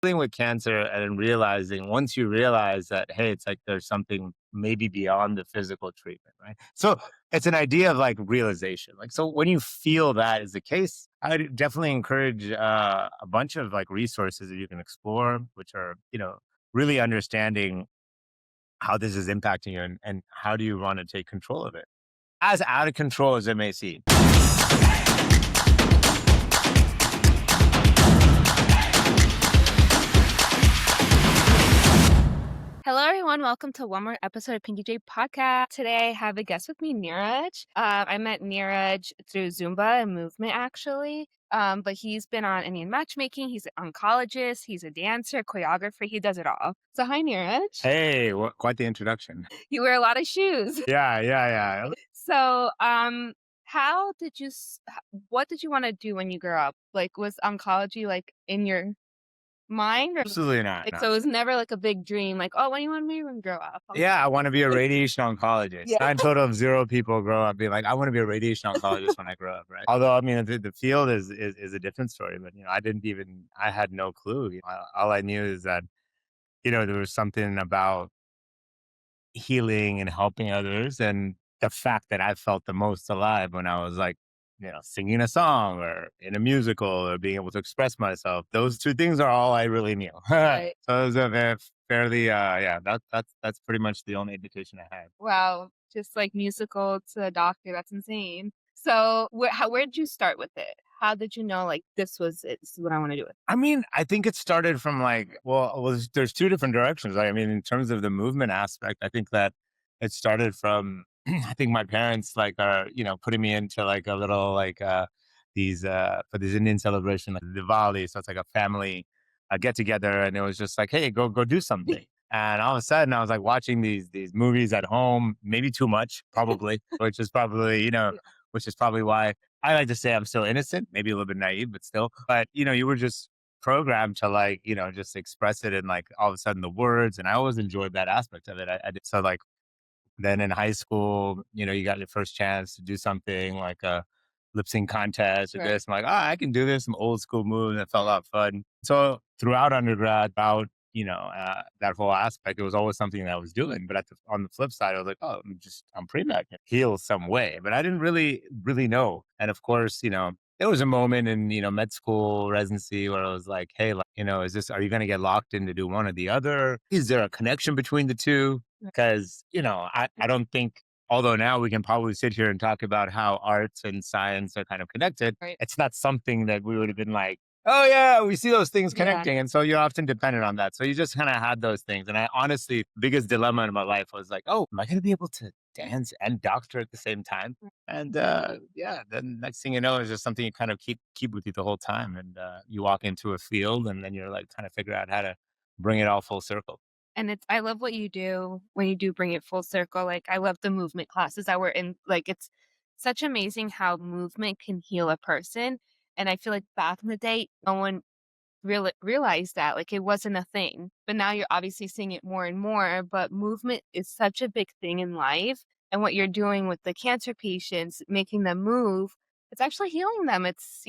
Dealing with cancer and realizing once you realize that, hey, it's like there's something maybe beyond the physical treatment, right? So it's an idea of like realization. Like, so when you feel that is the case, I would definitely encourage a bunch of like resources that you can explore, which are, really understanding how this is impacting you and how do you want to take control of it. As out of control as it may seem. Hello, everyone. Welcome to one more episode of Pinky J Podcast. Today, I have a guest with me, Niraj. I met Niraj through Zumba and movement, actually. But he's been on Indian matchmaking. He's an oncologist. He's a dancer, choreographer. He does it all. So, hi, Niraj. Hey, quite the introduction. You wear a lot of shoes. Yeah, yeah, yeah. So, how did you? What did you want to do when you grew up? Like, was oncology like in your mind, or Absolutely not. like No. so? It was never like a big dream. Like, oh, what do you want to be when you grow up? Yeah, I want to be a radiation oncologist. Yeah. Nine total of zero people grow up being like, I want to be a radiation oncologist when I grow up, right? Although, I mean, the field is a different story, but I had no clue. All I knew is that there was something about healing and helping others, and the fact that I felt the most alive when I was like, singing a song or in a musical or being able to express myself. Those two things are all I really knew. So Right. it was a fairly, yeah, that's pretty much the only education I had. Wow, just like musical to a doctor, that's insane. So, where did you start with it? How did you know, like, this was it, this is what I wanna do with I mean, I think it started from like, well, there's two different directions. I mean, in terms of the movement aspect, I think that it started from, I think my parents like are, putting me into like a little like, these, for this Indian celebration, like Diwali. So it's like a family get together and it was just like, hey, go do it? something. And all of a sudden I was like watching these movies at home, maybe too much, probably, which is probably, Yeah, which is probably why I like to say I'm still innocent, maybe a little bit naive, but still. But you were just programmed to like, just express it in like all of a sudden the words. And I always enjoyed that aspect of it. I did so like then in high school, you got your first chance to do something like a lip sync contest or right, this. I'm like, I can do this. Some old school moves that felt a lot of fun. So throughout undergrad, about that whole aspect, it was always something that I was doing. But on the flip side, I was like, oh, I'm pretty much heal some way. But I didn't really know. And of course, there was a moment in med school residency where I was like, hey, like, are you going to get locked in to do one or the other? Is there a connection between the two? right, Because, I don't think, although now we can probably sit here and talk about how arts and science are kind of connected, right. it's not something that we would have been like, oh, yeah, we see those things Yeah, connecting. And so you're often dependent on that. So you just kind of had those things. And I honestly, biggest dilemma in my life was like, oh, am I going to be able to dance and doctor at the same time? And yeah, then next thing you know, is just something you kind of keep with you the whole time. And you walk into a field and then you're like trying to figure out how to bring it all full circle. and it's I love what you do when you do bring it full circle. Like, I love the movement classes that we're in. Like, it's such amazing how movement can heal a person, and I feel like back in the day, no one realized that, like, it wasn't a thing, but now you're obviously seeing it more and more, but movement is such a big thing in life, and what you're doing with the cancer patients, making them move, it's actually healing them. It's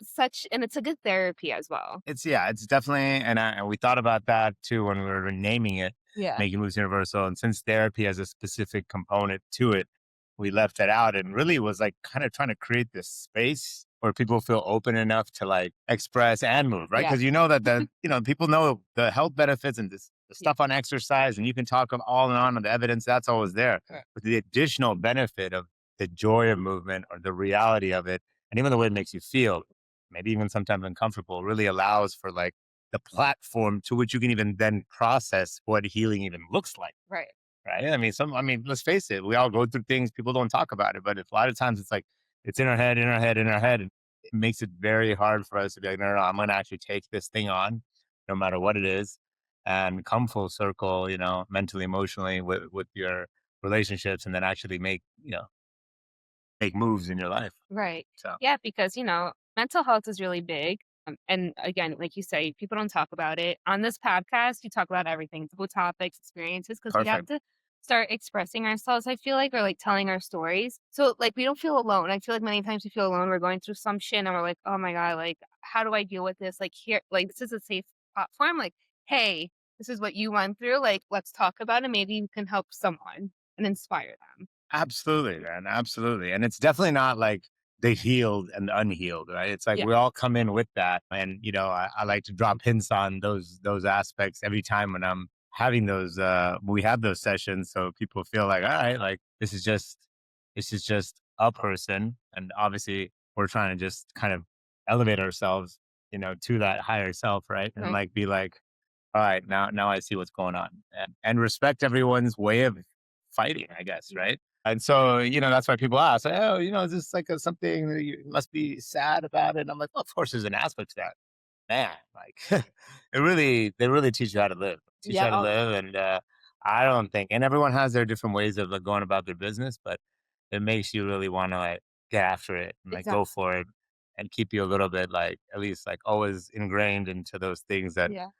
such and it's a good therapy as well. It's definitely, and we thought about that too when we were naming it, Yeah, making moves universal. And since therapy has a specific component to it, we left it out and really was like kind of trying to create this space where people feel open enough to like express and move, right? yeah, Because you know that people know the health benefits and the yeah, stuff on exercise, and you can talk all and on the evidence that's always there. right, But the additional benefit of the joy of movement or the reality of it, and even the way it makes you feel, maybe even sometimes uncomfortable, really allows for like the platform to which you can even then process what healing even looks like. right. Right. I mean, let's face it, we all go through things, people don't talk about it, but a lot of times it's like it's in our head, in our head, in our head. And it makes it very hard for us to be like, no, no, no, I'm gonna actually take this thing on, no matter what it is, and come full circle, mentally, emotionally with your relationships and then actually make moves in your life. Right. So Yeah, because, mental health is really big. And again, like you say, people don't talk about it. On this podcast, we talk about everything, taboo topics, experiences, because we have perfect. to start expressing ourselves, I feel like, or like telling our stories. So, like, we don't feel alone. I feel like many times we feel alone. We're going through some shit and we're like, oh my God, like, how do I deal with this? Like, here, like, this is a safe platform, like, "Hey, this is what you went through, like, let's talk about it, maybe you can help someone and inspire them." Absolutely, man. Absolutely. And it's definitely not like the healed and the unhealed, right? It's like Yeah, we all come in with that. And, I like to drop hints on those aspects every time when I'm having when we have those sessions. So people feel like, all right, like this is just a person. And obviously we're trying to just kind of elevate ourselves, to that higher self, right? And right. like be like, all right, now I see what's going on. And respect everyone's way of fighting, I guess, right? And so, that's why people ask, oh, is this like something that you must be sad about it? And I'm like, well, of course, there's an aspect to that, man. Like, they really teach you how to live, teach you Yeah, how to oh, live. And I don't think, and everyone has their different ways of like going about their business, but it makes you really want to like get after it and like go exactly. for it and keep you a little bit like, at least like always ingrained into those things that Yeah,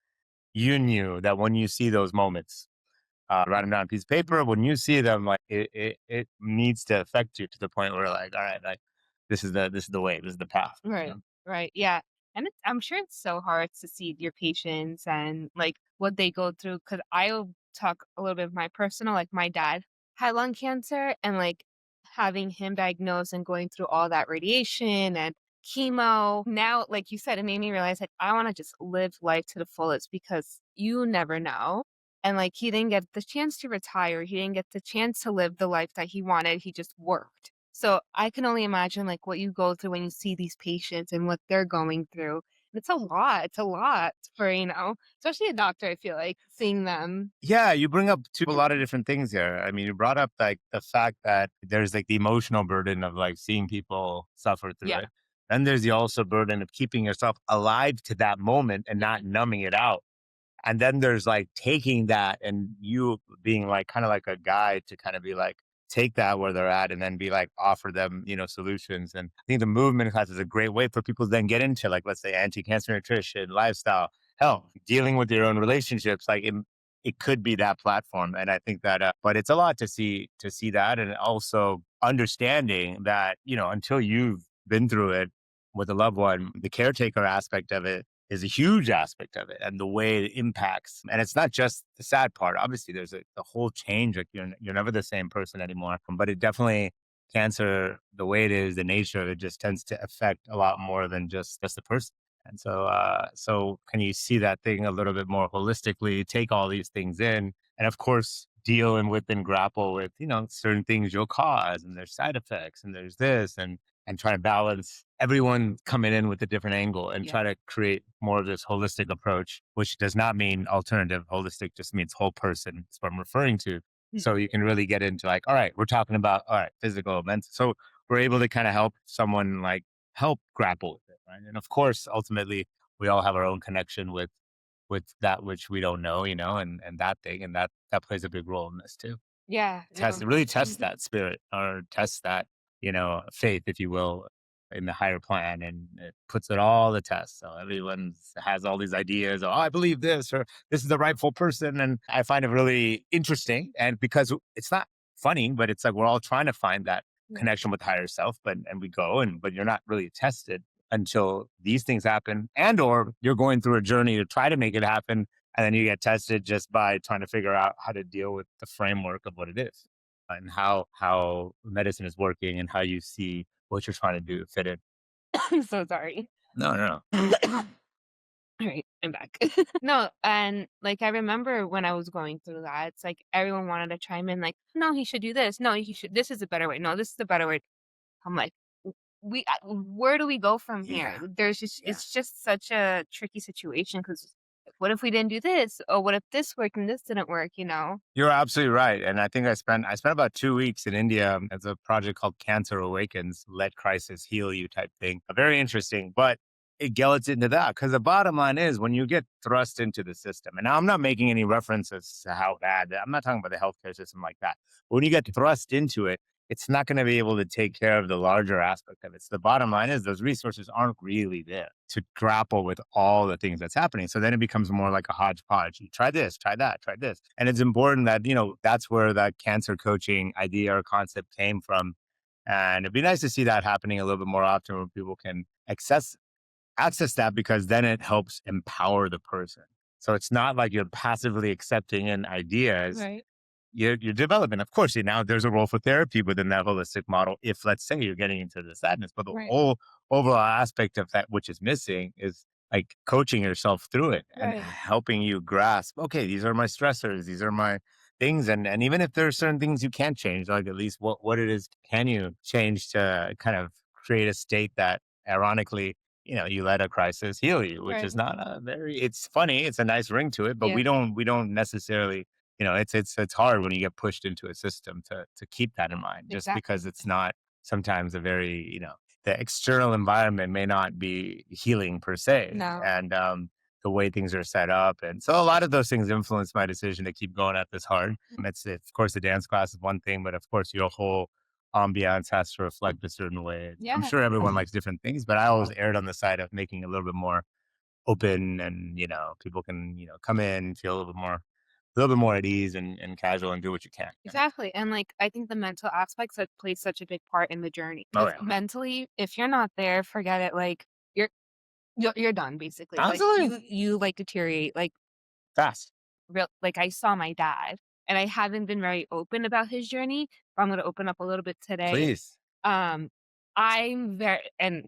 you knew that when you see those moments, write them down on a piece of paper. When you see them, like it needs to affect you to the point where like, all right, like this is the way, this is the path. right, right, yeah, and I'm sure it's so hard to see your patients and, like, what they go through. Because 'cause I'll talk a little bit of my personal, like, my dad had lung cancer, and, like, having him diagnosed and going through all that radiation and chemo, now, like you said, it made me realize, like, I wanna just live life to the fullest because you never know. And, like, he didn't get the chance to retire, he didn't get the chance to live the life that he wanted, he just worked. So, I can only imagine, like, what you go through when you see these patients and what they're going through. It's a lot for, especially a doctor, I feel like, seeing them. Yeah, you bring up a lot of different things here. I mean, you brought up like the fact that there's like the emotional burden of like seeing people suffer through Yeah, it. Then there's the also burden of keeping yourself alive to that moment and yeah, not numbing it out. And then there's like taking that and you being like kind of like a guide to kind of be like, take that where they're at and then be like, offer them, solutions. And I think the movement class is a great way for people to then get into like, let's say anti-cancer nutrition, lifestyle, health, dealing with your own relationships. Like it could be that platform. And I think that, but it's a lot to see that. And also understanding that, until you've been through it with a loved one, the caretaker aspect of it is a huge aspect of it and the way it impacts. And it's not just the sad part. Obviously, there's the whole change. Like you're never the same person anymore. But it definitely cancer, the way it is, the nature of it just tends to affect a lot more than just the person. And so can you see that thing a little bit more holistically? Take all these things in, and of course, deal and with and grapple with certain things you'll cause, and there's side effects, and there's this, and try to balance everyone coming in with a different angle and yeah. try to create more of this holistic approach, which does not mean alternative. Holistic just means whole person. That's what I'm referring to. Mm, So you can really get into like, all right, we're talking about, all right, physical, mental. So we're able to kind of help someone like help grapple with it. Right. And of course, ultimately, we all have our own connection with that which we don't know, and that thing. And that plays a big role in this too. yeah, Test no. really test that spirit or test that, faith, if you will, in the higher plan, and it puts it all the test. So everyone has all these ideas. Oh, I believe this, or this is the rightful person, and I find it really interesting. And because it's not funny, but it's like we're all trying to find that Yeah. connection with higher self, and we go, but you're not really tested until these things happen, and or you're going through a journey to try to make it happen, and then you get tested just by trying to figure out how to deal with the framework of what it is and how medicine is working and how you see what you're trying to do fit in. I'm so sorry. No, no, no. Alright, I'm back. No, and, like, I remember when I was going through that, it's like everyone wanted to chime in, like, "No, he should do this. No, he should this is a better way. No, this is the better way." I'm like, "W where do we go from here?" Yeah, There's just yeah. it's just such a tricky situation because what if we didn't do this? Or what if this worked and this didn't work, you know? You're absolutely right, and I think I spent about 2 weeks in India as a project called Cancer Awakens, Let Crisis Heal You type thing. Very interesting, but it gets into that because the bottom line is when you get thrust into the system, and now I'm not making any references to how bad, I'm not talking about the healthcare system like that. But when you get thrust into it, it's not gonna be able to take care of the larger aspect of it. So the bottom line is those resources aren't really there to grapple with all the things that's happening. So then it becomes more like a hodgepodge. You try this, try that, try this. And it's important that, that's where that cancer coaching idea or concept came from. And it'd be nice to see that happening a little bit more often where people can access access that because then it helps empower the person. So it's not like you're passively accepting in ideas, Right. you're developing. Of course, now there's a role for therapy within that holistic model. If let's say you're getting into the sadness, but the Right. whole overall aspect of that, which is missing, is like coaching yourself through it and Right. helping you grasp. Okay, these are my stressors. These are my things, and even if there are certain things you can't change, like at least what it is can you change to kind of create a state that, ironically, you let a crisis heal you, which Right. is not a very. It's funny. It's a nice ring to it, but Yeah. we don't necessarily it's hard when you get pushed into a system to keep that in mind, just because Exactly. it's not sometimes a very, the external environment may not be healing per se. No. And the way things are set up. And so a lot of those things influence my decision to keep going at this hard. Of course, the dance class is one thing, but of course, your whole ambiance has to reflect a certain way. I'm Yeah. sure everyone likes different things, but I always erred on the side of making it a little bit more open and, people can, come in, feel a little bit more at ease and casual and do what you can. Exactly. And like I think the mental aspects that plays such a big part in the journey. Oh Because yeah. mentally, if you're not there, forget it. Like you're you're done basically. Like Absolutely. you like deteriorate. Like Fast. real like I saw my dad and I haven't been very open about his journey, but I'm gonna open up a little bit today. Please. Um I'm very and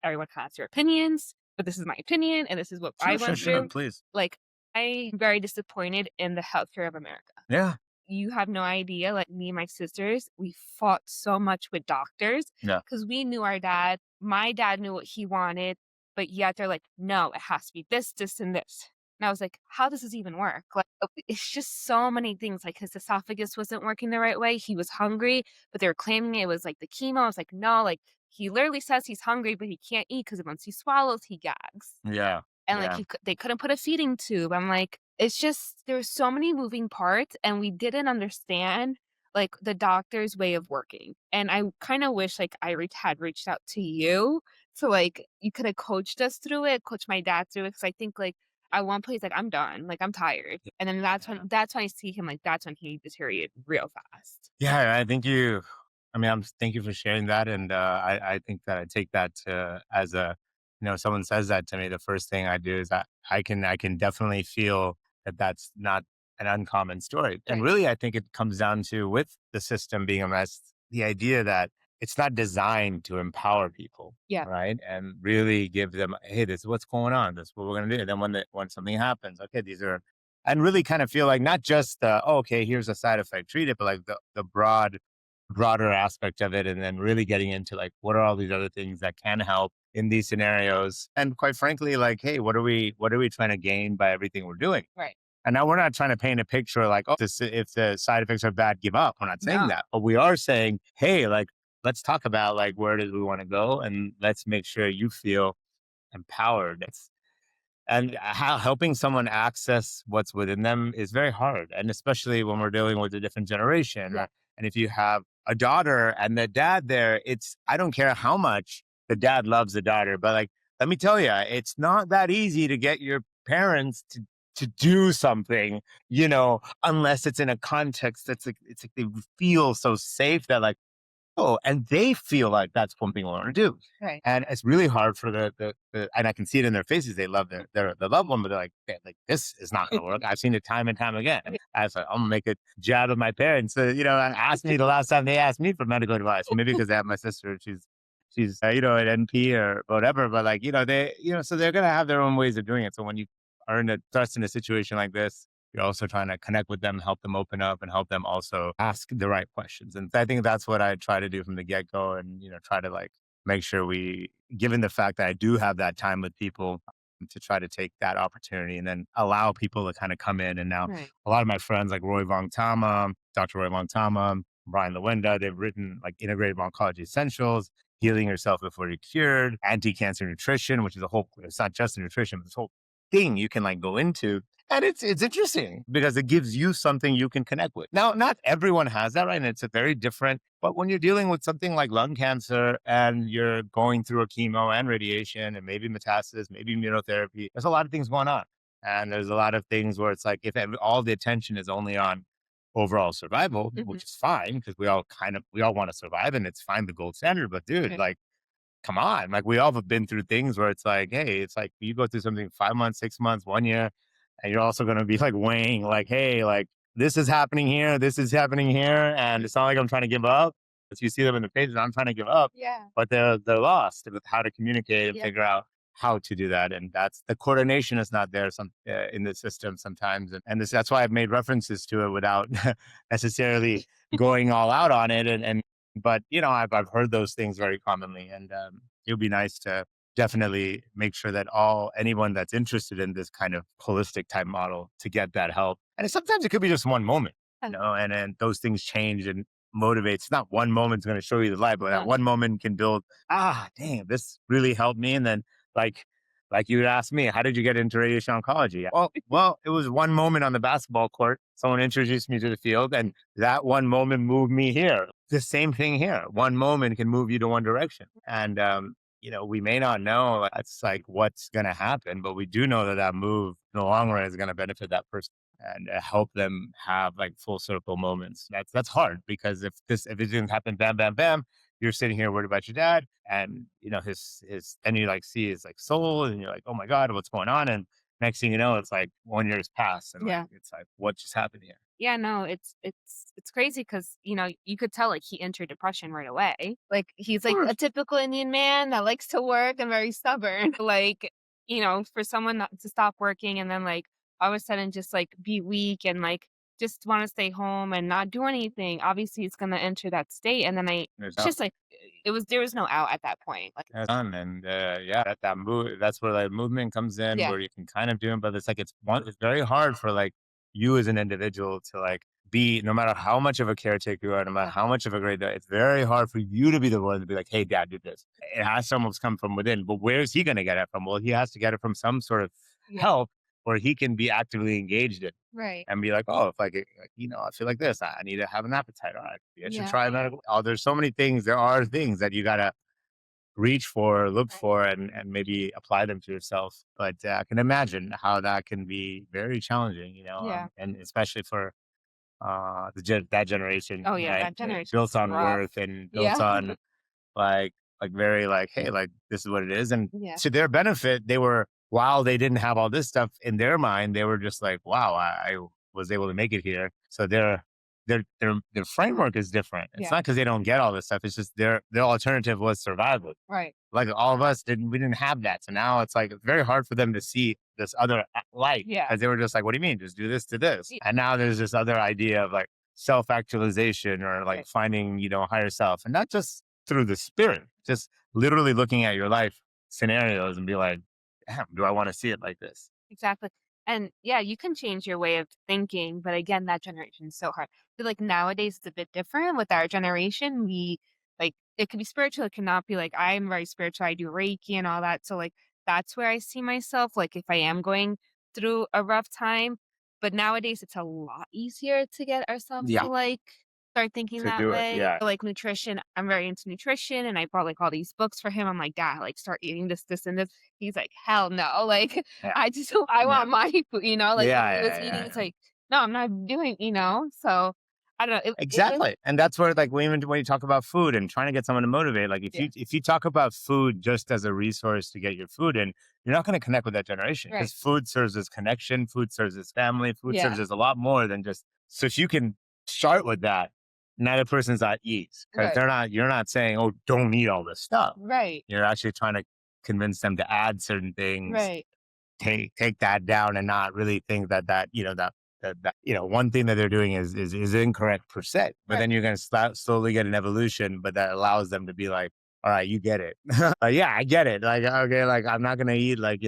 everyone has their opinions, but this is my opinion and this is what I Sure, sure, went sure. through. Please. Like I'm very disappointed in the healthcare of America. Yeah. You have no idea, like, me and my sisters, we fought so much with doctors Yeah. because we knew our dad. My dad knew what he wanted, but yet they're like, "No, it has to be this, this, and this." And I was like, "How does this even work?" Like, it's just so many things, like, his esophagus wasn't working the right way, he was hungry, but they were claiming it was, like, the chemo. I was like, "No," like, he literally says he's hungry, but he can't eat because once he swallows, he gags. Yeah. And, like, Yeah. they couldn't put a feeding tube. I'm like, it's just there were so many moving parts, and we didn't understand, like, the doctor's way of working. And I kinda wish, like, had reached out to you, so, like, you coulda coached us through it, coached my dad through it, because I think, like, at one point, he's like, "I'm done, like, I'm tired." And then Yeah. that's when I see him, like, that's when he deteriorated real fast. Yeah, I think thank you for sharing that. And I think that I take that to as someone says that to me, the first thing I do is I can definitely feel that that's not an uncommon story. And Right. really, I think it comes down to, with the system being a mess, the idea that it's not designed to empower people, Yeah. right? And really give them, hey, this is what's going on. This is what we're going to do. Then when something happens, okay, these are, and really kind of feel like not just the, oh, okay, here's a side effect, treat it, but like the broader aspect of it, and then really getting into like what are all these other things that can help in these scenarios, and quite frankly, like, hey, what are we trying to gain by everything we're doing? Right. And now we're not trying to paint a picture like, oh, if the side effects are bad, give up. We're not saying No. that, but we are saying, hey, like, let's talk about like where it is we want to go, and let's make sure you feel empowered. And how helping someone access what's within them is very hard, and especially when we're dealing with a different generation. Yeah. And if you have a daughter and the dad there, it's I don't care how much the dad loves the daughter, but like, let me tell you, it's not that easy to get your parents to do something, unless it's in a context that's like, it's like they feel so safe that like, oh, and they feel like that's one thing I want to do. Right. And it's really hard for and I can see it in their faces. They love their loved one, but they're like, "Man, like this is not going to work. I've seen it time and time again." I was like, I'm gonna make a jab of my parents. Ask me the last time they asked me for medical advice. Maybe because they have my sister. She's an NP or whatever. But like, so they're gonna have their own ways of doing it. So when you are thrust in a situation like this, you're also trying to connect with them, help them open up, and help them also ask the right questions. And I think that's what I try to do from the get go, and try to like make sure given the fact that I do have that time with people, to try to take that opportunity and then allow people to kind of come in. And now Right. a lot of my friends like Dr. Roy Vong Tama, Brian Lewenda, they've written like Integrative Oncology Essentials, Healing Yourself Before You're Cured, Anti-Cancer Nutrition, which is it's not just the nutrition, but this whole thing you can like go into. And it's interesting because it gives you something you can connect with. Now, not everyone has that, right? And it's a very different, but when you're dealing with something like lung cancer and you're going through a chemo and radiation and maybe metastasis, maybe immunotherapy, there's a lot of things going on. And there's a lot of things where it's like, if all the attention is only on overall survival, Mhm. which is fine because we all want to survive and it's fine, the gold standard. But dude, Right. like, come on, like we all have been through things where it's like, hey, it's like you go through something 5 months, 6 months, 1 year, and you're also going to be like weighing, like, hey, like this is happening here, and it's not like I'm trying to give up. As you see them in the pages, I'm trying to give up, Yeah. but they're lost with how to communicate and Yeah. figure out how to do that, and that's the coordination is not there some in the system sometimes, and that's why I've made references to it without necessarily going all out on it, and but I've heard those things very commonly, and it would be nice to definitely make sure that all anyone that's interested in this kind of holistic type model to get that help. And sometimes it could be just one moment, and then those things change and motivates. Not one moment's going to show you the light, but that No. one moment can build. Dang, this really helped me. And then like. Like you would ask me, how did you get into radiation oncology? Well, it was one moment on the basketball court. Someone introduced me to the field, and that one moment moved me here. The same thing here. One moment can move you to one direction. And, we may not know that's like what's going to happen, but we do know that that move in the long run is going to benefit that person and help them have like full circle moments. That's hard because if it didn't happen, bam, bam, bam, you're sitting here worried about your dad, and his then you like see his like soul, and you're like, oh my god, what's going on? And next thing you know, it's like 1 year's passed, and like Yeah. it's like what just happened here? Yeah, no, it's crazy because you could tell, like, he entered depression right away. Like, he's, like, a typical Indian man that likes to work and very stubborn. Like, for someone not to stop working and then, like, all of a sudden just, like, be weak and, like, just wanna stay home and not do anything, obviously, it's gonna enter that state, and then There's it's no just, like, there was no out at that point. Like, done, and yeah, that move. That's where the movement comes in, yeah, where you can kind of do it, but it's like it's very hard for like you as an individual to like be no matter how much of a caretaker you are, no matter yeah, how much of a great dad, it's very hard for you to be the one to be like, hey, dad, do this. It has to almost come from within. But where is he going to get it from? Well, he has to get it from some sort of yeah, help where he can be actively engaged in right, and be like, oh, if I feel like this, I need to have an appetite. All right, I should yeah, try that. Oh, there's so many things. There are things that you gotta reach for, look right, for, and maybe apply them to yourself. But I can imagine how that can be very challenging, yeah. and especially for that generation, Oh, yeah, right? that generation's Built on rough. worth and built Yeah, on like very like, hey, like this is what it is. And yeah, to their benefit, they were while they didn't have all this stuff in their mind, they were just like, wow, I was able to make it here. So their framework is different. It's yeah, not because they don't get all this stuff. It's just their alternative was survival. right, Like all of us didn't we didn't have that. So now it's like it's very hard for them to see this other light yeah. because they were just like, what do you mean? Just do this to this. And now there's this other idea of like self actualization or like Right. finding, higher self. And not just through the spirit, just literally looking at your life scenarios and be like, damn, do I want to see it like this? Exactly. And yeah, you can change your way of thinking, but again, that generation is so hard. I feel like nowadays it's a bit different with our generation. We like it could be spiritual, it cannot be like I'm very spiritual, I do Reiki and all that. So like that's where I see myself, like if I am going through a rough time. But nowadays it's a lot easier to get ourselves to Yeah. like start thinking To that do it. way. Yeah. Like nutrition, I'm very into nutrition and I bought like all these books for him. I'm like, Dad, like start eating this, this, and this. He's like, hell no. Like Yeah. I Yeah. want my food, like when Yeah. he was Yeah. eating, Yeah. it's Yeah. like, no, I'm not doing, so I don't know. It really, Exactly, and that's where like when you talk about food and trying to get someone to motivate, like yeah, if you talk about food just as a resource to get your food in, you're not going to connect with that generation right. because food serves as connection, food serves as family, food Yeah, serves as a lot more than just. So if you can start with that, now the person's at ease because right, you're not saying, oh, don't eat all this stuff. right, You're actually trying to convince them to add certain things, right, take that down and not really think that one thing that they're doing is incorrect per se, but right. then you're going to slowly get an evolution, but that allows them to be like, all right, you get it. Like, yeah, I get it. Like, okay, like I'm not going to eat like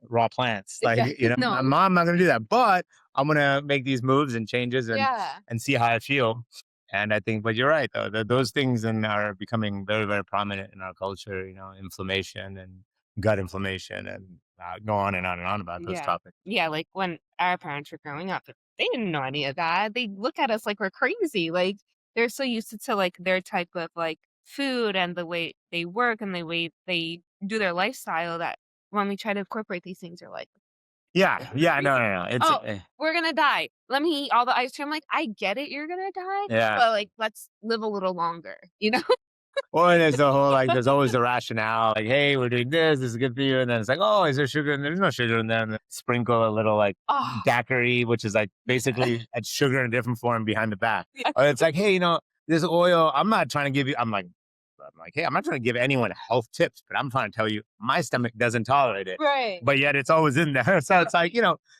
raw plants. Like, Yeah, no, I'm not going to do that, but I'm going to make these moves and changes yeah, and see how I feel. And I think, but you're right though, those things are becoming very, very prominent in our culture, inflammation and gut inflammation and go on and on and on about those yeah, topics. yeah. Like when our parents were growing up, they didn't know any of that. They look at us like we're crazy. Like they're so used to like their type of like food and the way they work and the way they do their lifestyle that when we try to incorporate these things, they're like, Yeah, "You're yeah, no, crazy. no, no. Oh, we're gonna die. Let me eat all the ice cream." I'm like, I get it, you're gonna die, Yeah, but like let's live a little longer, you know? Or there's the whole like, there's always the rationale, like, hey, we're doing this, this is good for you. And then it's like, oh, is there sugar? And there's no sugar in there. And then sprinkle a little like Oh, daiquiri, which is like basically a sugar in a different form behind the back. yeah. Or it's like, hey, this oil, I'm not trying to give you, I'm like, hey, I'm not trying to give anyone health tips, but I'm trying to tell you my stomach doesn't tolerate it. Right. But yet it's always in there. So it's like,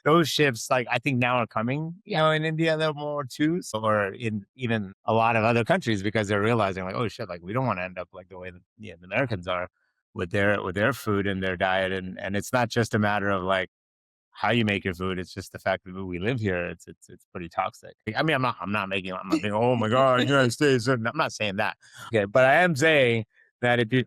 those shifts, like I think now are coming, Yeah. in India a little more too. So, or in even a lot of other countries because they're realizing like, oh shit, like we don't want to end up like the way that the Americans are with their food and their diet. And it's not just a matter of like how you make your food. It's just the fact that we live here. It's pretty toxic. I mean, I'm not being, oh my God, United States. I'm not saying that. Okay. But I am saying that if you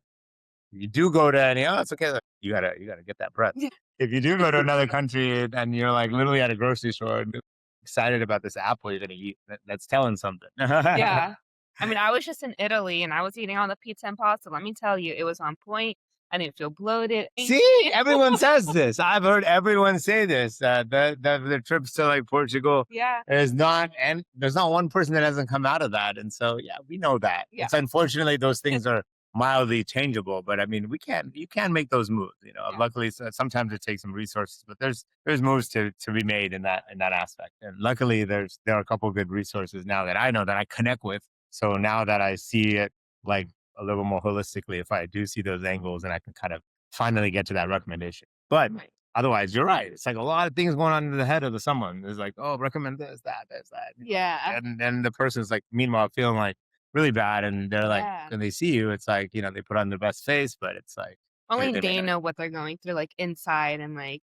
do go to any, oh, it's okay. Like, you gotta get that bread. Yeah. If you do go to another country and you're like literally at a grocery store and excited about this apple you're gonna eat, that's telling something. Yeah. I mean, I was just in Italy and I was eating all the pizza and pasta. Let me tell you, it was on point. I didn't feel bloated. See, everyone says this. I've heard everyone say this. The trips to like Portugal Yeah. is not, and there's not one person that hasn't come out of that. And so, yeah, we know that. Yeah. It's unfortunately those things are mildly changeable, but I mean, you can make those moves. Yeah. Luckily, sometimes it takes some resources, but there's moves to be made in that aspect. And luckily, there are a couple of good resources now that I know that I connect with. So now that I see it like a little more holistically if I do see those angles and I can kind of finally get to that recommendation. But Right. otherwise, you're right. It's like a lot of things going on in the head of the someone. There's like, oh, recommend this, that, this, that. Yeah. And then the person's like, meanwhile, feeling like really bad. And they're like, Yeah. when they see you, it's like, they put on their best face, but it's like, Only they may they not. know what they're going through, like, inside and, like,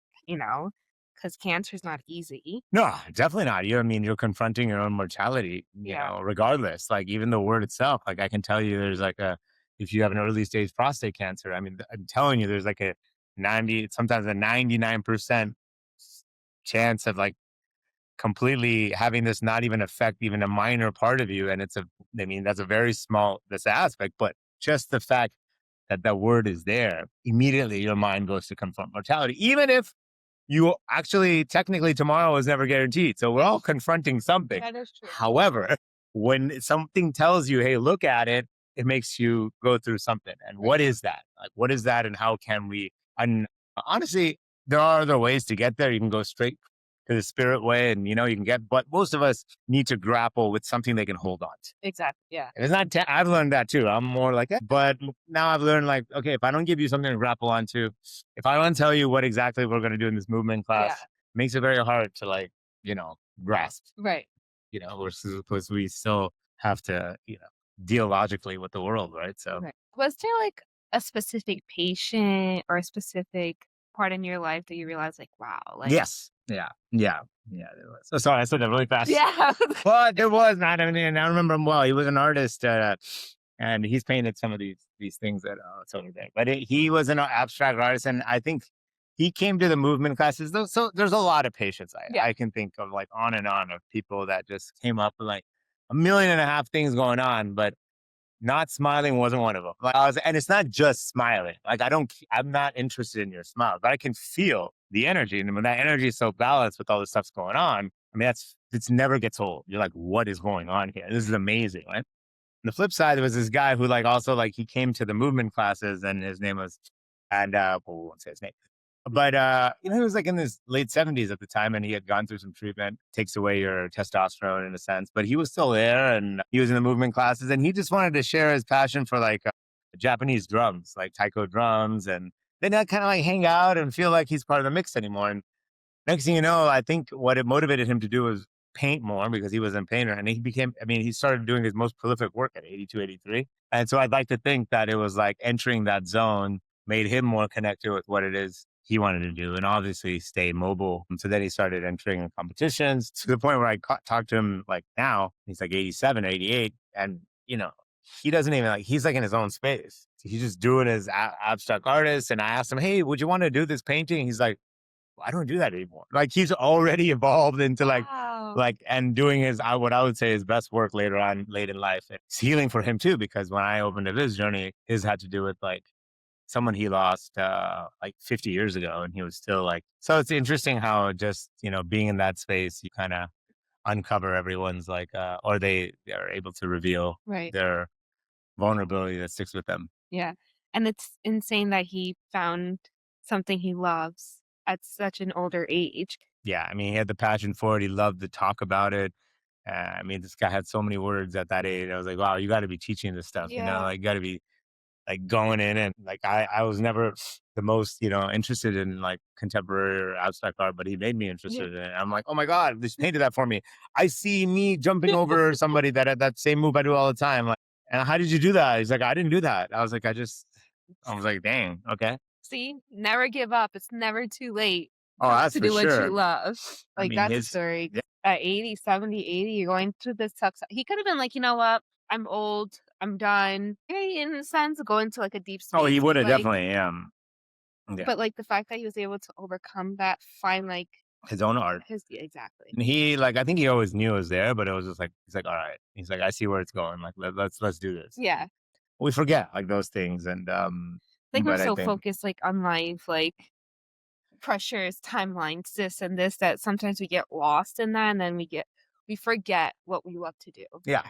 because cancer's not easy. No, definitely not. I mean, you're confronting your own mortality, Yeah. regardless. Like even the word itself, like I can tell you there's like if you have an early stage prostate cancer, I mean, I'm telling you, there's like a 90, sometimes a 99% chance of like completely having this not even affect even a minor part of you. And I mean, that's a very small, this aspect, but just the fact that that word is there, immediately your mind goes to confront mortality, even if you actually technically tomorrow is never guaranteed. So we're all confronting something. That is true. However, when something tells you, hey, look at it, it makes you go through something. And Right. what is that? Like, what is that? And how can we? And honestly, there are other ways to get there. You can go straight to the spirit way and, you can but most of us need to grapple with something they can hold on to. Exactly, yeah. And it's not, I've learned that too. I'm more like, but now I've learned like, okay, if I don't give you something to grapple onto, if I don't tell you what exactly we're going to do in this movement class, Yeah. makes it very hard to like, grasp, Right. because we still have to, deal logically with the world, right? So, Right. Was there, like, a specific patient or a specific part in your life that you realized, like, wow, like yes. Yeah. Yeah. Yeah. There was. So sorry, I said that really fast. Yeah. But there was not. I mean, I remember him well. He was an artist, and he's painted some of these things that it's over there. But he was an abstract artist, and I think he came to the movement classes. So there's a lot of patients Yeah. I can think of, like on and on, of people that just came up with like a million and a half things going on, but not smiling wasn't one of them. Like and it's not just smiling. Like I'm not interested in your smile, but I can feel the energy. And when that energy is so balanced with all the stuff's going on, I mean, it's never gets old. You're like, what is going on here? This is amazing, right? On the flip side, there was this guy who like also like he came to the movement classes and his name was, and well, we won't say his name. But he was like in his late 70s at the time, and he had gone through some treatment, takes away your testosterone in a sense, but he was still there and he was in the movement classes, and he just wanted to share his passion for like Japanese drums, like taiko drums, and then I kind of like hang out and feel like he's part of the mix anymore. And next thing you know, I think what it motivated him to do was paint more because he was a painter, and he started doing his most prolific work at 82, 83. And so I'd like to think that it was like entering that zone made him more connected with what it is he wanted to do, and obviously stay mobile. And so then he started entering in competitions to the point where I talked to him like now, he's like 87, 88. And, he doesn't even like, he's like in his own space. He's just doing his abstract artist. And I asked him, hey, would you want to do this painting? He's like, I don't do that anymore. Like he's already evolved into Wow. and doing what I would say his best work later on, late in life. It's healing for him too, because when I opened up his journey, his had to do with like someone he lost like 50 years ago, and he was still like. So it's interesting how just being in that space, you kind of uncover everyone's like, or they are able to reveal Right. their vulnerability that sticks with them. Yeah. And it's insane that he found something he loves at such an older age. Yeah, I mean, he had the passion for it. He loved to talk about it. I mean, this guy had so many words at that age. I was like, wow, you got to be teaching this stuff. Yeah. Like, you got to be like going in and like I was never the most interested in like contemporary or abstract art, but he made me Yeah. interested in it. I'm like, oh my god, this painted that for me. I see me jumping over somebody that had that same move I do all the time. Like, and how did you do that? He's like, I didn't do that. I was like, dang, okay. See, never give up. It's never too late Oh, that's to for do what you sure. love. I Like mean, that his story yeah. at 80, 70, 80, you're going through this tough He could have been like, you know what? I'm old. I'm done. Hey, in a sense, go into like a deep Oh, he space. would have Like, definitely yeah, but like the fact that he was able to overcome that, find like his own art. his, yeah, exactly. And he like I think he always knew it was there, but it was just like he's like, all right. He's like, I see where it's going. Like let's do this. Yeah. We forget like those things, and Like we're but I so think focused like on life, like pressures, timelines, this and this, that sometimes we get lost in that and then we forget what we love to do. yeah.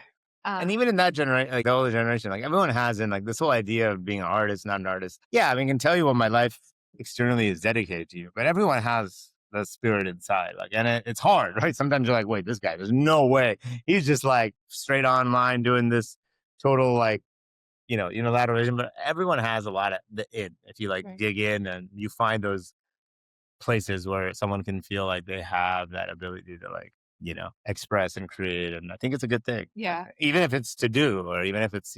And Uh, even in that generation, like the older generation, like everyone has in like this whole idea of being an artist, not an artist. Yeah, I mean, I can tell you what my life externally is dedicated to you, but everyone has the spirit inside. Like, and it's hard, right? Sometimes you're like, wait, this guy, there's no way. He's just like straight online doing this total like, unilateral vision. But everyone has a lot of the in. If you like right. dig in and you find those places where someone can feel like they have that ability to like express and create, and I think it's a good thing. Yeah. Even if it's to do, or even if it's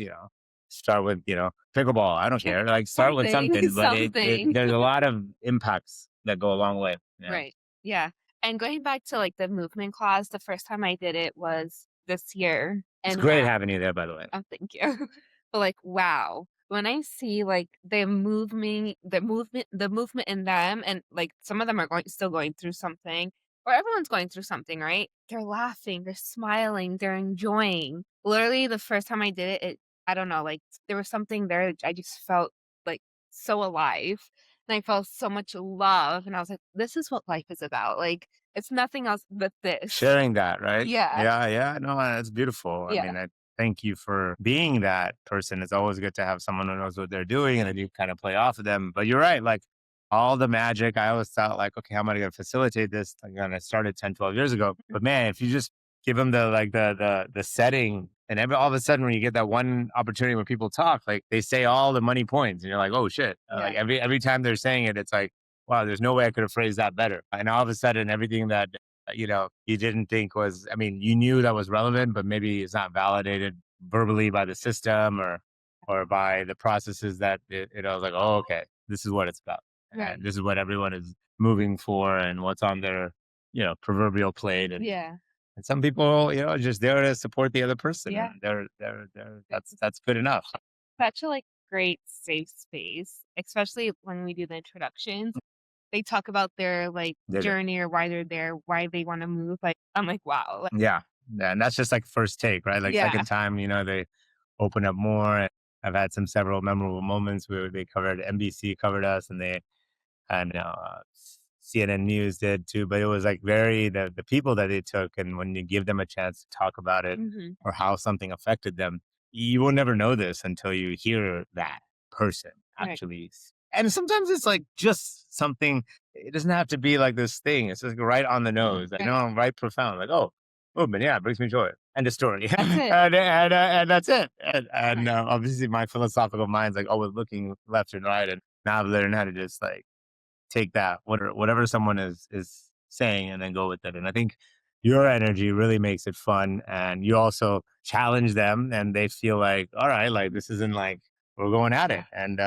start with pickleball, I don't care, like start with Something, something, but something. there's a lot of impacts that go a long way. Yeah, Right. Yeah. And going back to like the movement class, the first time I did it was this year. it's And great wow. having you there, by the way. Oh, thank you. But like, wow. When I see like the movement in them, and like some of them are still going through something, or everyone's going through something, right? They're laughing, they're smiling, they're enjoying. Literally, the first time I did it, I don't know, like there was something there. I just felt like so alive, and I felt so much love, and I was like, this is what life is about. Like, it's nothing else but this. Sharing that, right? Yeah, Yeah, yeah. No, that's beautiful. I yeah, mean, I thank you for being that person. It's always good to have someone who knows what they're doing and then you kind of play off of them. But you're right. Like all the magic, I always thought like, okay, how am I going to facilitate this? Like, when I started 10, 12 years ago. But man, if you just give them the like the setting, and all of a sudden when you get that one opportunity where people talk, like they say all the money points and you're like, oh shit. Like yeah, every time they're saying it, it's like, wow, there's no way I could have phrased that better. And all of a sudden everything that you didn't think was, I mean, you knew that was relevant, but maybe it's not validated verbally by the system or by the processes that I was like, oh, okay, this is what it's about. And right. this is what everyone is moving for and what's on their, proverbial plate. Yeah, And some people, are just there to support the other person. yeah. And they're that's good enough. Such a like great safe space, especially when we do the introductions. They talk about their like Did it. journey or why they're there, why they want to move. Like I'm like, wow. Like, Yeah. Yeah. And that's just like first take, right? Like yeah. second time, they open up more. I've had several memorable moments where they covered NBC covered us, and CNN News did too. But it was like very the people that they took, and when you give them a chance to talk about it Hmm. or how something affected them, you will never know this until you hear that person Right. actually. And sometimes it's like just something. It doesn't have to be like this thing. It's just right on the nose, Right. right profound. Like, oh, movement, yeah, it brings me joy. End of story. That's it. And that's it. And Right. obviously, my philosophical mind's like always looking left and right, and now I've learned how to just like take that whatever someone is saying and then go with it. And I think your energy really makes it fun, and you also challenge them, and they feel like, all right, like this isn't like we're going at Yeah. it, and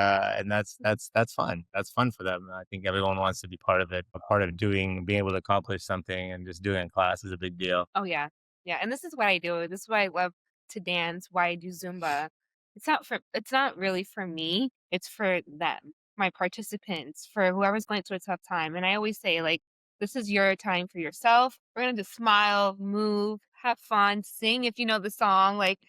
that's fun. That's fun for them. I think everyone wants to be part of it, a part of being able to accomplish something, and just doing class is a big deal. Oh yeah. Yeah. And this is what I do. This is why I love to dance, why I do Zumba. It's not really for me. It's for them, my participants, for whoever's going through a tough time. And I always say, like, this is your time for yourself. We're gonna just smile, move, have fun, sing if you know the song. Like,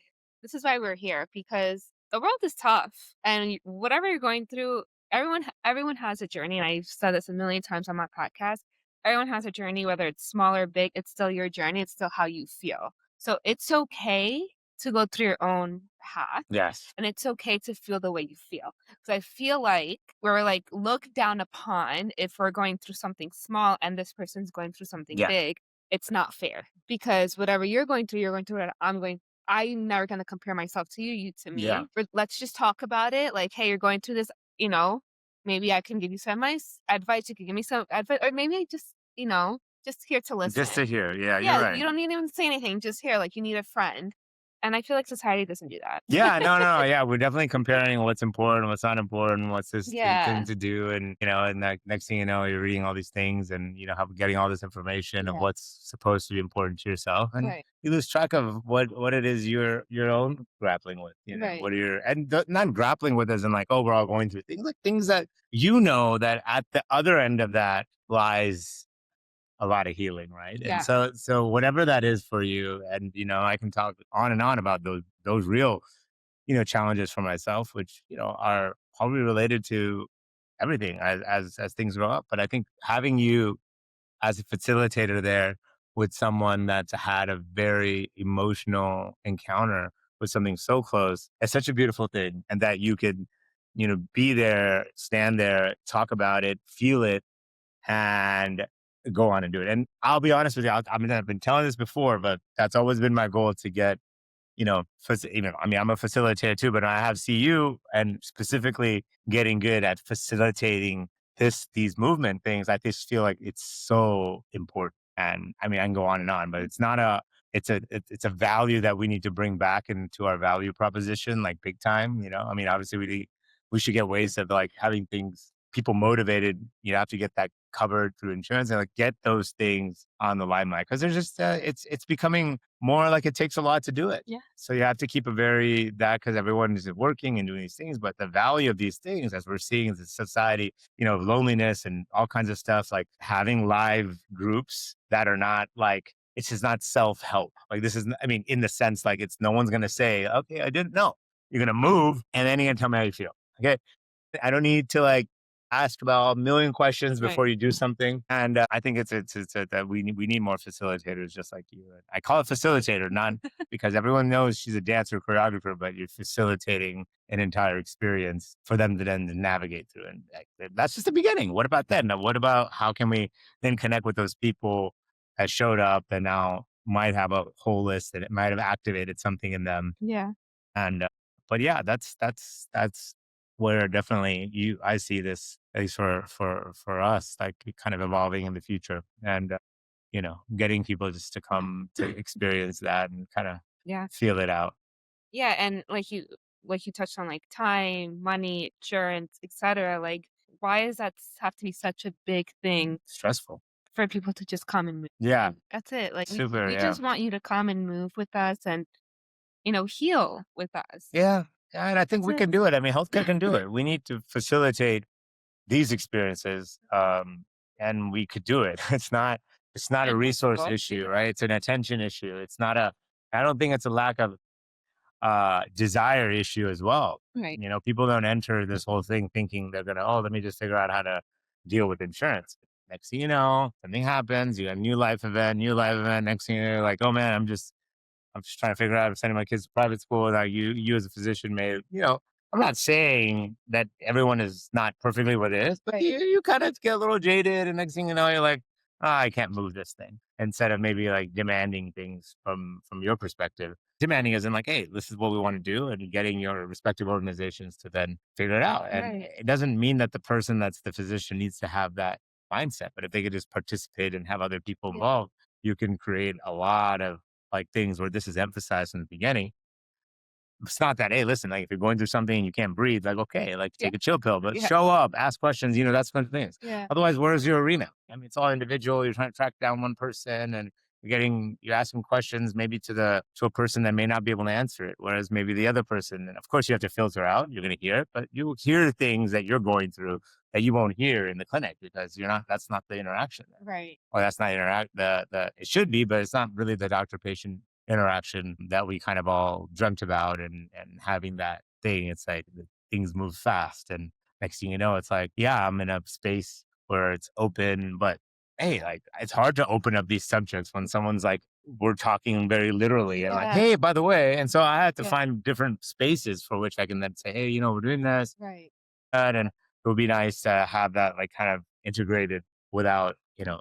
this is why we're here because the world is tough. And whatever you're going through, everyone has a journey. And I've said this a million times on my podcast. Everyone has a journey, whether it's small or big, it's still your journey, it's still how you feel. So it's okay to go through your own path. Yes. And it's okay to feel the way you feel. Because I feel like we're like looked down upon if we're going through something small and this person's going through something Yeah. big. It's not fair because whatever you're going through it. I'm never going to compare myself to you, you to Yeah. me. But let's just talk about it. Like, hey, you're going through this, you know, maybe I can give you some advice. You can give me some advice, or maybe I just, just here to Just to listen. hear. Yeah, you're Yeah, right. you don't need even to say anything. Just here, like you need a friend. And I feel like society doesn't do that. Yeah, no, no, no, yeah, we're definitely comparing what's important, what's not important, what's this thing Yeah. to do, and and that next thing you know, you're reading all these things, and getting all this information of Yeah. what's supposed to be important to yourself, and Right. you lose track of what it is your own grappling with. Right. What are your and not grappling with as in like, oh, we're all going through things, like things that that at the other end of that lies a lot of healing, right? And Yeah. so whatever that is for you, and I can talk on and on about those real challenges for myself, which are probably related to everything as things grow up. But I think having you as a facilitator there with someone that's had a very emotional encounter with something so close, it's such a beautiful thing, and that you could be there, stand there, talk about it, feel it, and go on and do it. And I'll be honest with you, I've been telling this before, but that's always been my goal to get, I mean, I'm a facilitator too, but I have CU and specifically getting good at facilitating these movement things. I just feel like it's so important. And I mean, I can go on and on, but it's not it's a value that we need to bring back into our value proposition, like big time. I mean, obviously we should get ways of like having things people motivated. You have to get that covered through insurance and like get those things on the limelight because there's just it's becoming more like it takes a lot to do it. Yeah. So you have to keep a very that because everyone is working and doing these things, but the value of these things, as we're seeing in the society, loneliness and all kinds of stuff, like having live groups that are not like it's just not self help. Like this is, I mean, in the sense like it's no one's gonna say, okay, I didn't know. You're gonna move and then you're gonna tell me how you feel. Okay, I don't need to like ask about a million questions Right. before you do something. And I think that we need more facilitators just like you. And I call it facilitator, not because everyone knows she's a dancer choreographer, but you're facilitating an entire experience for them to then navigate through. And that's just the beginning. What about then? Now, what about how can we then connect with those people that showed up and now might have a whole list and it might have activated something in them Yeah. and but yeah, that's where definitely I see this at least for us, like kind of evolving in the future, and getting people just to come to experience that and kind of Yeah. feel it out. Yeah. And like you touched on like time, money, insurance, etc. Like, why does that have to be such a big thing Stressful. for people to just come and move? Yeah, That's it. Like super. we Yeah, just want you to come and move with us and heal with us. yeah, yeah, and I think That's we it. can do it. I mean, healthcare can do it. We need to facilitate these experiences, and we could do it. It's not a And more resource people. issue, Yeah. right? It's an attention issue. It's not a. I don't think it's a lack of desire issue as well. Right. People don't enter this whole thing thinking they're gonna, oh, let me just figure out how to deal with insurance. Next thing you know, something happens, you got a new life event. Next thing you're like, oh man, I'm just trying to figure out if sending my kids to private school. Now you as a physician may, I'm not saying that everyone is not perfectly what it is, but Right. you kind of get a little jaded, and next thing you know, you're like, "Ah, I can't move this thing. Instead of maybe like demanding things from your perspective, demanding isn't like, hey, this is what we want to do, and getting your respective organizations to then figure it out. And Right. it doesn't mean that the person that's the physician needs to have that mindset, but if they could just participate and have other people Yeah. involved, you can create a lot of like things where this is emphasized in the beginning. It's not that, hey, listen, like if you're going through something and you can't breathe, like, okay, like Yeah. take a chill pill, but Yeah. show up, ask questions, that's kind of things. Yeah. Otherwise, where's your arena? I mean, it's all individual. You're trying to track down one person and you're asking questions maybe to a person that may not be able to answer it. Whereas maybe the other person, and of course you have to filter out, you're gonna hear it, but you hear things that you're going through that you won't hear in the clinic because that's not the interaction there. Right. Or that's not interact the it should be, but it's not really the doctor patient interaction that we kind of all dreamt about and having that thing. It's like things move fast and next thing you know, it's like, yeah, I'm in a space where it's open, but hey, like it's hard to open up these subjects when someone's like, we're talking very literally and like, Yeah. hey, by the way. And so I had to Yeah. find different spaces for which I can then say, hey, we're doing this, Right. that, and it would be nice to have that like kind of integrated without,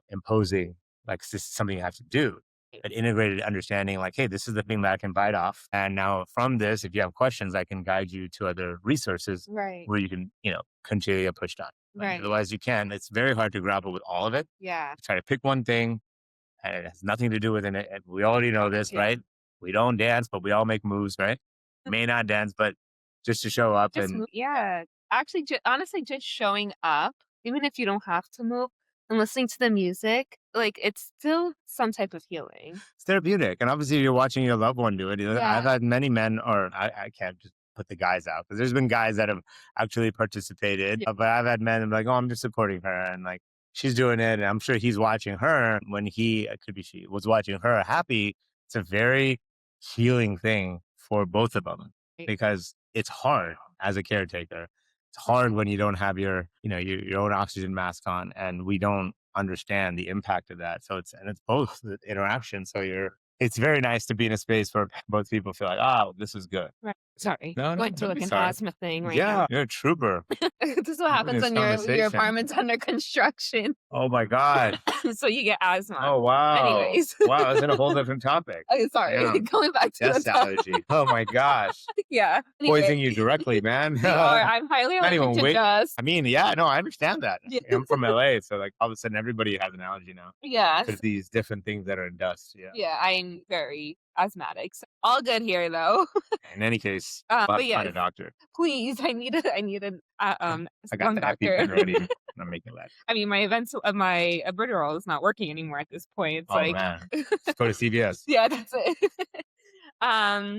imposing like this is something you have to do. But integrated understanding, like, hey, this is the thing that I can bite off. And now from this, if you have questions, I can guide you to other resources Right. where you can, continue to get pushed on. Right? Right. Otherwise, you can. It's very hard to grapple with all of it. Yeah. Try to pick one thing, and it has nothing to do with it. And we already know this, Yeah. right? We don't dance, but we all make moves, right? May not dance, but just to show up Just and move, yeah. Actually, honestly, just showing up, even if you don't have to move and listening to the music, like, it's still some type of healing. it's therapeutic. And obviously, you're watching your loved one do it. I've Yeah. had many men, or I can't just put the guys out because there's been guys that have actually participated, Yeah. but I've had men that like, oh, I'm just supporting her. And like, she's doing it. And I'm sure he's watching her when it could be she was watching her happy. It's a very healing thing for both of them Right. because it's hard as a caretaker. It's hard when you don't have your own oxygen mask on, and we don't understand the impact of that. So it's both the interaction. So it's very nice to be in a space where both people feel like, oh, this is good. Right. Sorry. No, no, Going through don't like be an sorry. asthma thing right now. Yeah, you're a trooper. This is what Having happens this when your conversation. apartment's under construction. Oh my God. So you get asthma. Oh wow. Anyways. Wow, that's in a whole different topic. Okay, sorry. Yeah. Going back to the Dust topic. allergy. Oh my gosh. Yeah. Poisoning Anyway, you directly, man. they are. I'm highly Not allergic even to wait. dust. I mean, yeah, no, I understand that. Yeah. I'm from LA, so like all of a sudden everybody has an allergy now. Yes. There's these different things that are in dust. Yeah. Yeah, I'm very asthmatic. So all good here though. In any case, we'll have But to find yes, a doctor. please, I need an I got lung the doctor. EpiPen ready. I'm making that. I mean, my epidural is not working anymore at this point. It's Oh like, man, just go to CVS. yeah, that's it.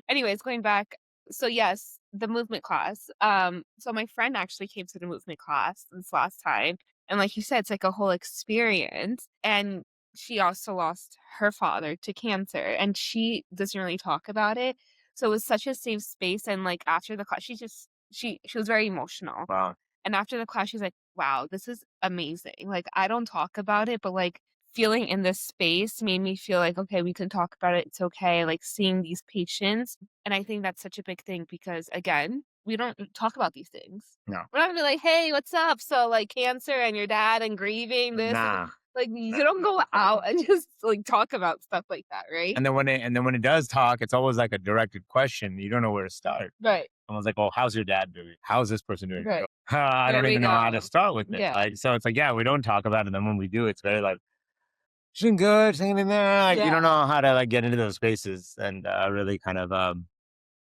Anyways, going back. So yes, the movement class. So my friend actually came to the movement class this last time. And like you said, it's like a whole experience. And she also lost her father to cancer and she doesn't really talk about it. So it was such a safe space. And like after the class, she was very emotional. Wow. And after the class, she's like, wow, this is amazing. Like, I don't talk about it, but like feeling in this space made me feel like, okay, we can talk about it. It's okay. Like seeing these patients. And I think that's such a big thing because, again, we don't talk about these things. No. We're not gonna be like, hey, what's up? So, like, cancer and your dad and grieving this. Nah. Like, you don't go out and just like talk about stuff like that, right? And then when it does talk, it's always like a directed question. You don't know where to start. Right. Someone's like, "Oh, how's your dad doing? How's this person doing?" Right. I There don't we even know how to go. start with it. Yeah. Like, so it's like, yeah, we don't talk about it. And then when we do, it's very like, she's doing good, she's hanging in there. Like, you Yeah. don't know how to like get into those spaces and really kind of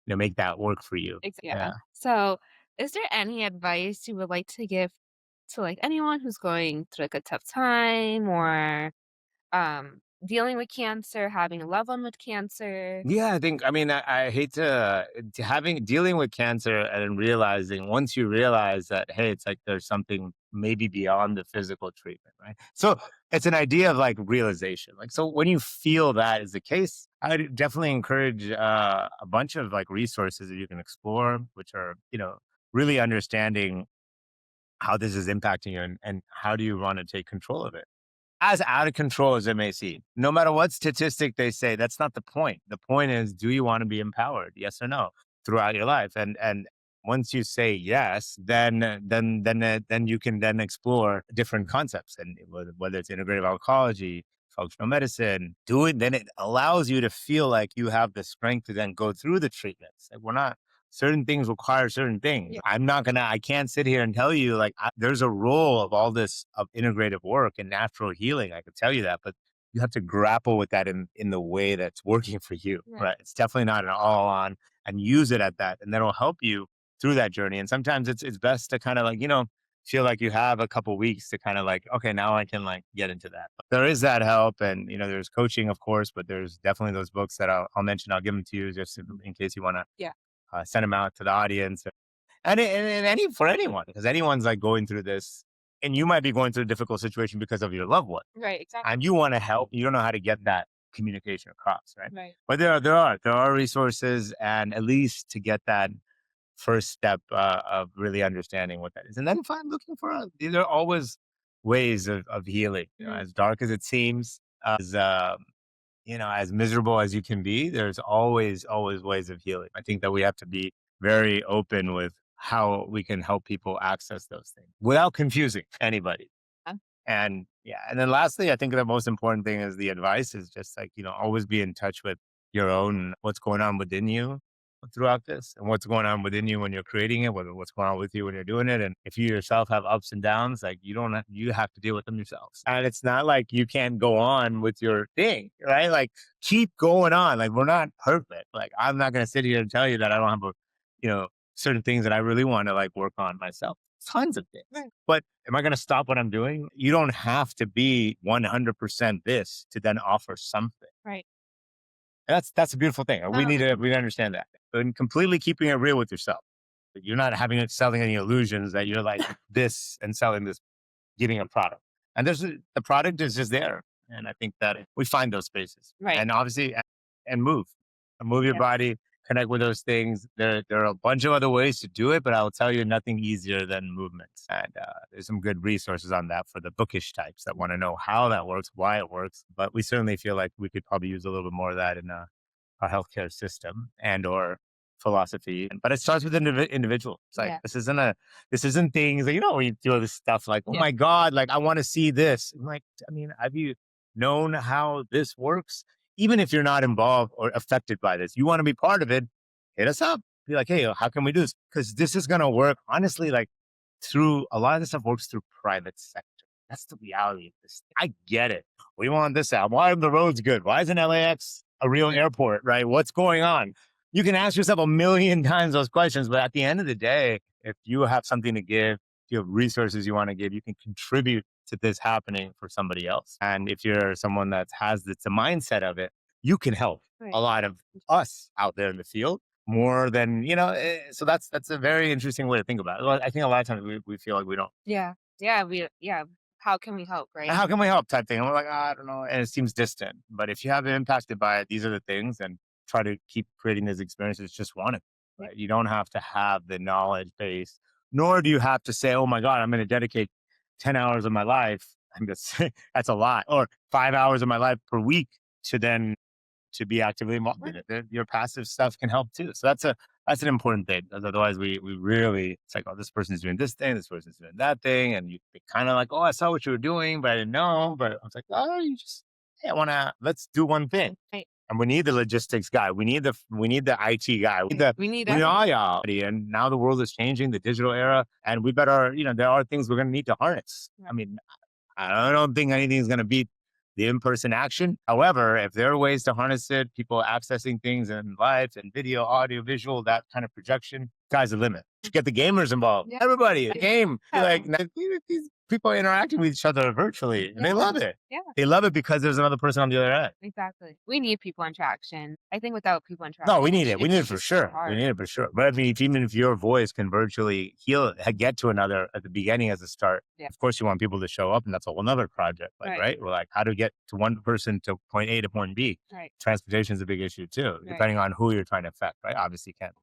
make that work for you. Yeah. Yeah. So, is there any advice you would like to give to like anyone who's going through like a tough time or dealing with cancer, having a loved one with cancer? Yeah, I mean, I hate to having dealing with cancer and realizing once you realize that, hey, it's like there's something maybe beyond the physical treatment, right? So it's an idea of like realization. Like, so when you feel that is the case, I would definitely encourage a bunch of like resources that you can explore, which are, really understanding how this is impacting you and how do you want to take control of it as out of control as it may seem. No matter what statistic they say, that's not the point. The point is, do you want to be empowered? Yes or no throughout your life? And once you say yes, then you can then explore different concepts and whether it's integrative oncology, functional medicine, do it. Then it allows you to feel like you have the strength to then go through the treatments. Like we're not. Certain things require certain things. Yeah. I can't sit here and tell you like there's a role of all this of integrative work and natural healing. I could tell you that, but you have to grapple with that in the way that's working for you. Right. It's definitely not an all on and use it at that. And that'll help you through that journey. And sometimes it's best to kind of like, feel like you have a couple weeks to kind of like, okay, now I can like get into that. But there is that help. And, there's coaching, of course, but there's definitely those books that I'll mention. I'll give them to you just in case you want to Yeah. send them out to the audience and for anyone, because anyone's like going through this and you might be going through a difficult situation because of your loved one Right, exactly. and you want to help. You don't know how to get that communication across. Right. Right. But there are resources and at least to get that first step of really understanding what that is. And then looking for, there are always ways of healing. You know, Mhm. as dark as it seems, as as miserable as you can be, there's always ways of healing. I think that we have to be very open with how we can help people access those things without confusing anybody. Yeah. And yeah, and then lastly, I think the most important thing is the advice is just like, always be in touch with your own what's going on within you throughout this and what's going on within you when you're creating it, whether what's going on with you when you're doing it. And if you yourself have ups and downs, like you have to deal with them yourselves. And it's not like you can't go on with your thing, right? Like keep going on. Like we're not perfect. Like I'm not gonna sit here and tell you that I don't have you know, certain things that I really want to like work on myself. Tons of things. Right. But am I going to stop what I'm doing? You don't have to be 100% this to then offer something. Right. That's a beautiful thing. No, We need to understand that. And completely keeping it real with yourself. You're not selling any illusions that you're like this and selling this, getting a product. And the product is just there. And I think that we find those spaces right. and obviously and move. Move your Yeah. body, connect with those things. There are a bunch of other ways to do it, but I will tell you nothing easier than movement. And there's some good resources on that for the bookish types that want to know how that works, why it works. But we certainly feel like we could probably use a little bit more of that in our healthcare system and or philosophy. But it starts with individual. It's like Yeah. this isn't things that, when you do all this stuff like, oh Yeah. my God, like I want to see this. I'm like, I mean, have you known how this works? Even if you're not involved or affected by this, you want to be part of it, hit us up. Be like, hey, how can we do this? Because this is going to work. Honestly, like through a lot of this stuff works through private sector. That's the reality of this. I get it. We want this out. Why are the roads good? Why isn't LAX a real airport, right? What's going on? You can ask yourself a million times those questions, but at the end of the day, if you have something to give, if you have resources you want to give, you can contribute to this happening for somebody else. And if you're someone that has the mindset of it, you can help Right. a lot of us out there in the field more than, so that's a very interesting way to think about it. Well, I think a lot of times we feel like we don't. Yeah. Yeah. Yeah. How can we help? Right. How can we help type thing? And we're like, I don't know. And it seems distant. But if you have been impacted by it, these are the things and try to keep creating these experiences. Just want it. Yeah. Right? You don't have to have the knowledge base, nor do you have to say, oh my God, I'm going to dedicate 10 hours of my life. I'm just that's a lot. Or 5 hours of my life per week to then to be actively involved in it. Your passive stuff can help too. So that's an important thing. 'Cause otherwise, we really it's like, oh, this person's doing this thing, this person's doing that thing, and you kind of like, oh, I saw what you were doing, but I didn't know. But I was like, oh, you just hey, I want to let's do one thing. Right. And we need the logistics guy. We need the IT guy. We need We need everything. all y'all. And now the world is changing, the digital era, and we better, there are things we're going to need to harness. I Right. mean, I don't think anything's going to beat the in-person action. However, if there are ways to harness it, people accessing things in live and video, audio, visual, that kind of projection, sky's the limit. Get the gamers involved. Yeah. Everybody, a game. Yeah. Like these people interacting with each other virtually, and they Yeah. love it. Yeah. They love it because there's another person on the other end. Exactly. We need people interaction. I think without people No, interaction, we need it. We need it for it's so sure. We hard. need it for sure. But I mean, even if your voice can virtually heal, get to another at the beginning as a start, Yeah. of course you want people to show up, and that's a whole nother project. Like, Right. right? We're like, how to get to one person to point A to point B. Right. Transportation is a big issue too, Right. depending on who you're trying to affect. Right? Obviously, you can't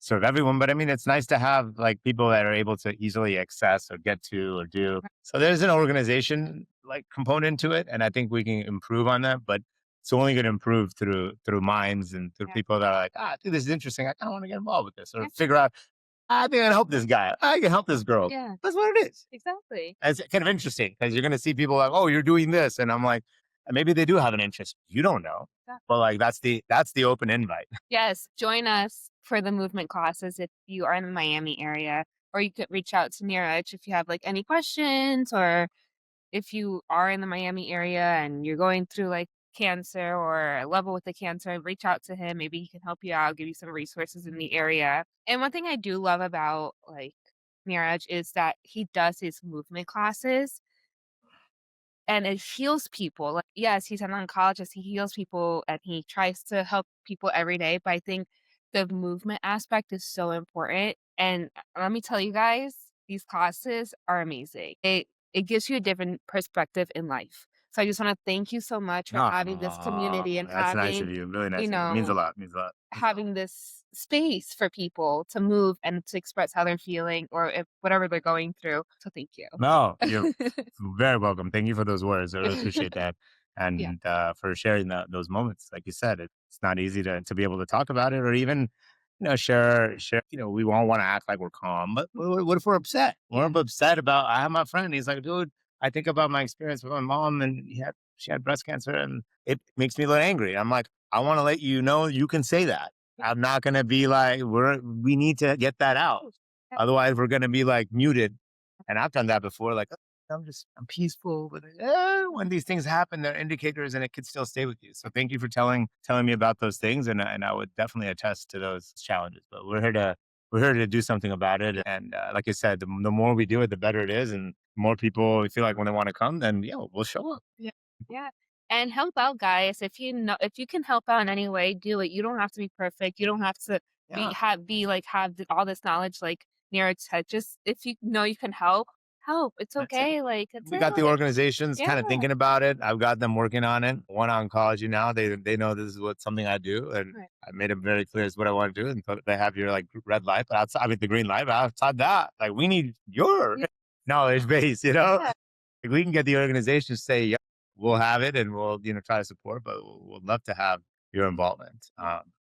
serve everyone, but I mean, it's nice to have like people that are able to easily access or get to or do. Right. So there's an organization like component to it, and I think we can improve on that. But it's only going to improve through minds and through Yeah. people that are like, I think this is interesting. I kind of want to get involved with this, or Yeah. figure out I think I can help this guy. I can help this girl. Yeah. That's what it is. Exactly. It's kind of interesting because you're going to see people like, oh, you're doing this, and I'm like, maybe they do have an interest. You don't know, Exactly. but like that's the open invite. Yes. Join us for the movement classes if you are in the Miami area, or you could reach out to Niraj if you have like any questions, or if you are in the Miami area and you're going through like cancer or a level with the cancer, reach out to him. Maybe he can help you out, give you some resources in the area. And one thing I do love about like Niraj is that he does his movement classes and it heals people. Like, yes, he's an oncologist, he heals people and he tries to help people every day. But I think the movement aspect is so important. And let me tell you guys, these classes are amazing. It gives you a different perspective in life. So I just want to thank you so much for having this community and That's nice of having, you. Really you nice of you. It means a know, lot. Means a lot. having this space for people to move and to express how they're feeling or if whatever they're going through. So thank you. No, you're very welcome. Thank you for those words. I really appreciate that. Yeah. And for sharing those moments. Like you said, it's not easy to be able to talk about it or even, share. We won't want to act like we're calm, but what if we're upset? We're Yeah. upset about, I have my friend. He's like, dude, I think about my experience with my mom and she had breast cancer and it makes me a little angry. I'm like, I want to let you know you can say that. I'm not going to be like, we need to get that out. Yeah. Otherwise, we're going to be like muted and I've done that before, like, "Oh, I'm peaceful, but when these things happen, they're indicators, and it could still stay with you." So thank you for telling me about those things, and I would definitely attest to those challenges. But we're here to do something about it, and like I said, the more we do it, the better it is, and more people feel like when they want to come, then yeah, we'll show up. Yeah. Yeah. And help out, guys. If you can help out in any way, do it. You don't have to be perfect. You don't have to Yeah, have all this knowledge like Niraj said. Just if you know you can help, help. It's that's it. okay. Like it's We got the it. organizations Yeah. kind of thinking about it. I've got them working on it. One oncology now. They know this is what something I do, and Right. I made it very clear it's what I want to do. And so they have your like red light, but outside, I mean the green light. But outside that, like we need your Yeah. knowledge base. You know, Yeah. like we can get the organization to say, yeah, we'll have it, and we'll try to support, but we'll love to have your involvement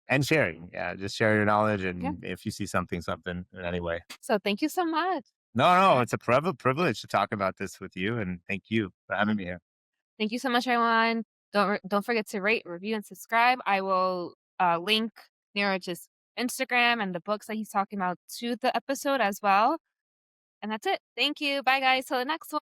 and sharing. Yeah, just share your knowledge, Yeah. and if you see something in any way. So thank you so much. No, no, it's a privilege to talk about this with you, and thank you for having me here. Thank you so much, everyone. Don't forget to rate, review, and subscribe. I will link Niraj's Instagram and the books that he's talking about to the episode as well. And that's it. Thank you. Bye, guys. Till the next one.